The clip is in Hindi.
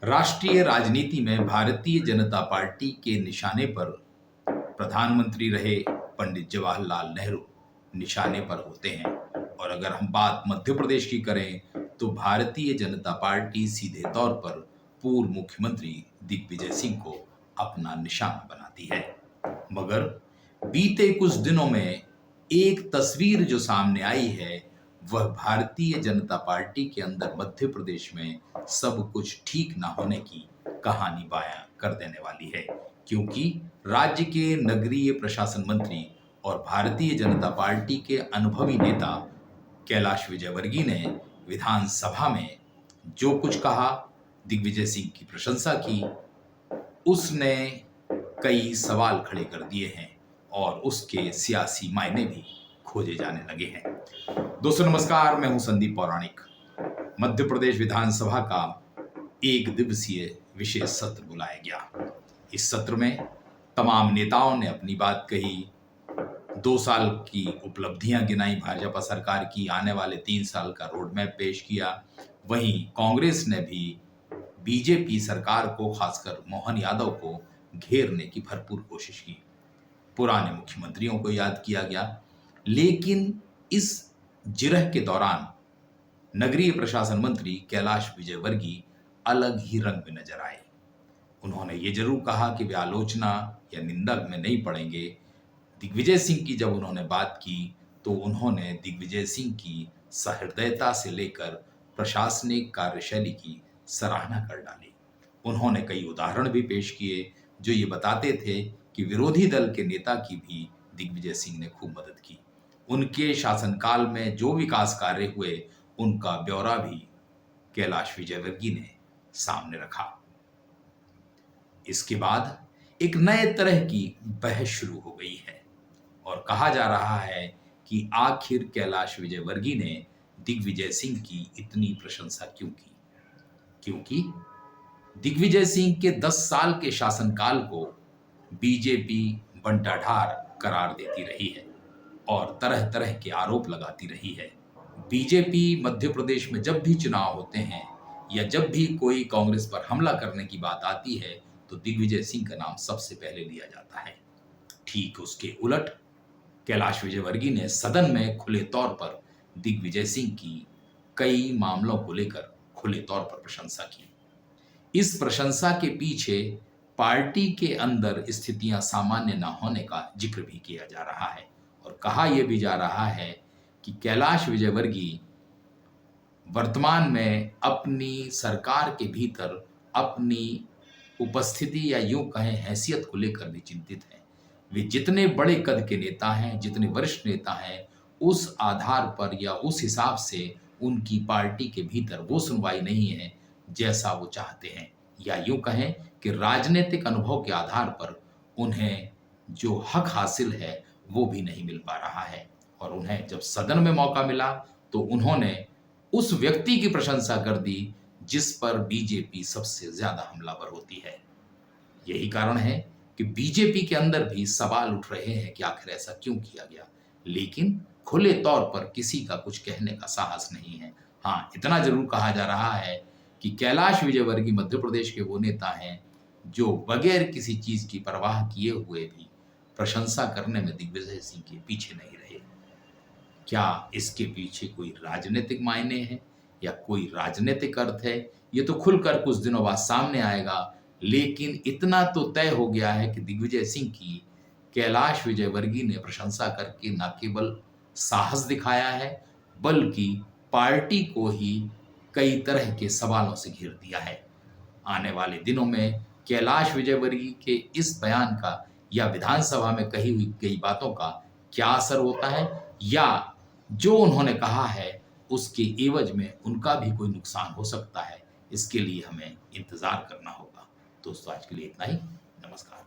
राष्ट्रीय राजनीति में भारतीय जनता पार्टी के निशाने पर प्रधानमंत्री रहे पंडित जवाहरलाल नेहरू निशाने पर होते हैं। और अगर हम बात मध्य प्रदेश की करें तो भारतीय जनता पार्टी सीधे तौर पर पूर्व मुख्यमंत्री दिग्विजय सिंह को अपना निशाना बनाती है। मगर बीते कुछ दिनों में एक तस्वीर जो सामने आई है वह भारतीय जनता पार्टी के अंदर मध्य प्रदेश में सब कुछ ठीक ना होने की कहानी बयां कर देने वाली है, क्योंकि राज्य के नगरीय प्रशासन मंत्री और भारतीय जनता पार्टी के अनुभवी नेता कैलाश विजयवर्गीय ने विधानसभा में जो कुछ कहा, दिग्विजय सिंह की प्रशंसा की, उसने कई सवाल खड़े कर दिए हैं और उसके सियासी मायने भी खोजे जाने लगे हैं। दोस्तों नमस्कार, मैं हूं संदीप पौराणिक। मध्य प्रदेश विधानसभा का एक दिवसीय विशेष सत्र बुलाया गया। इस सत्र में तमाम नेताओं ने अपनी बात कही, 2 साल की उपलब्धियां गिनाई भाजपा सरकार की, आने वाले 3 साल का रोड मैप पेश किया। वहीं कांग्रेस ने भी बीजेपी सरकार को, खासकर मोहन यादव को घेरने की भरपूर कोशिश की। पुराने मुख्यमंत्रियों को याद किया गया, लेकिन इस जिरह के दौरान नगरीय प्रशासन मंत्री कैलाश विजयवर्गीय अलग ही रंग में नजर आए। उन्होंने ये जरूर कहा कि वे आलोचना या निंदा में नहीं पड़ेंगे। दिग्विजय सिंह की जब उन्होंने बात की तो उन्होंने दिग्विजय सिंह की सहृदयता से लेकर प्रशासनिक कार्यशैली की सराहना कर डाली। उन्होंने कई उदाहरण भी पेश किए जो ये बताते थे कि विरोधी दल के नेता की भी दिग्विजय सिंह ने खूब मदद की। उनके शासनकाल में जो विकास कार्य हुए उनका ब्यौरा भी कैलाश विजयवर्गीय ने सामने रखा। इसके बाद एक नए तरह की बहस शुरू हो गई है और कहा जा रहा है कि आखिर कैलाश विजयवर्गीय ने दिग्विजय सिंह की इतनी प्रशंसा क्यों की, क्योंकि दिग्विजय सिंह के 10 साल के शासनकाल को बीजेपी बंटाढार करार देती रही है और तरह तरह के आरोप लगाती रही है। बीजेपी मध्य प्रदेश में जब भी चुनाव होते हैं या जब भी कोई कांग्रेस पर हमला करने की बात आती है तो दिग्विजय सिंह का नाम सबसे पहले लिया जाता है। ठीक उसके उलट कैलाश विजयवर्गीय ने सदन में खुले तौर पर दिग्विजय सिंह की कई मामलों को लेकर खुले तौर पर प्रशंसा की। इस प्रशंसा के पीछे पार्टी के अंदर स्थितियां सामान्य न होने का जिक्र भी किया जा रहा है और कहा यह भी जा रहा है कि कैलाश विजयवर्गीय वर्तमान में अपनी सरकार के भीतर अपनी उपस्थिति या यूं कहें हैसियत को लेकर भी चिंतित हैं। वे जितने बड़े कद के नेता हैं, जितने वरिष्ठ नेता हैं, उस आधार पर या उस हिसाब से उनकी पार्टी के भीतर वो सुनवाई नहीं है जैसा वो चाहते हैं, या यूं कहें कि राजनीतिक अनुभव के आधार पर उन्हें जो हक हासिल है वो भी नहीं मिल पा रहा है। और उन्हें जब सदन में मौका मिला तो उन्होंने उस व्यक्ति की प्रशंसा कर दी जिस पर बीजेपी सबसे ज्यादा हमलावर होती है। यही कारण है कि बीजेपी के अंदर भी सवाल उठ रहे हैं कि आखिर ऐसा क्यों किया गया, लेकिन खुले तौर पर किसी का कुछ कहने का साहस नहीं है। हाँ, इतना जरूर कहा जा रहा है कि कैलाश विजयवर्गीय मध्य प्रदेश के वो नेता हैं जो बगैर किसी चीज की परवाह किए हुए भी प्रशंसा करने में दिग्विजय सिंह के पीछे नहीं रहे। क्या इसके पीछे कोई राजनीतिक मायने है या कोई राजनीतिक अर्थ है, ये तो खुलकर कुछ दिनों बाद सामने आएगा। लेकिन इतना तो तय हो गया है कि दिग्विजय सिंह की कैलाश विजयवर्गीय ने प्रशंसा करके न केवल साहस दिखाया है बल्कि पार्टी को ही कई तरह के सवालों से घेर दिया है। आने वाले दिनों में कैलाश विजयवर्गीय के इस बयान का या विधानसभा में कही हुई गई बातों का क्या असर होता है, या जो उन्होंने कहा है उसके एवज में उनका भी कोई नुकसान हो सकता है, इसके लिए हमें इंतजार करना होगा। दोस्तों आज के लिए इतना ही। नमस्कार।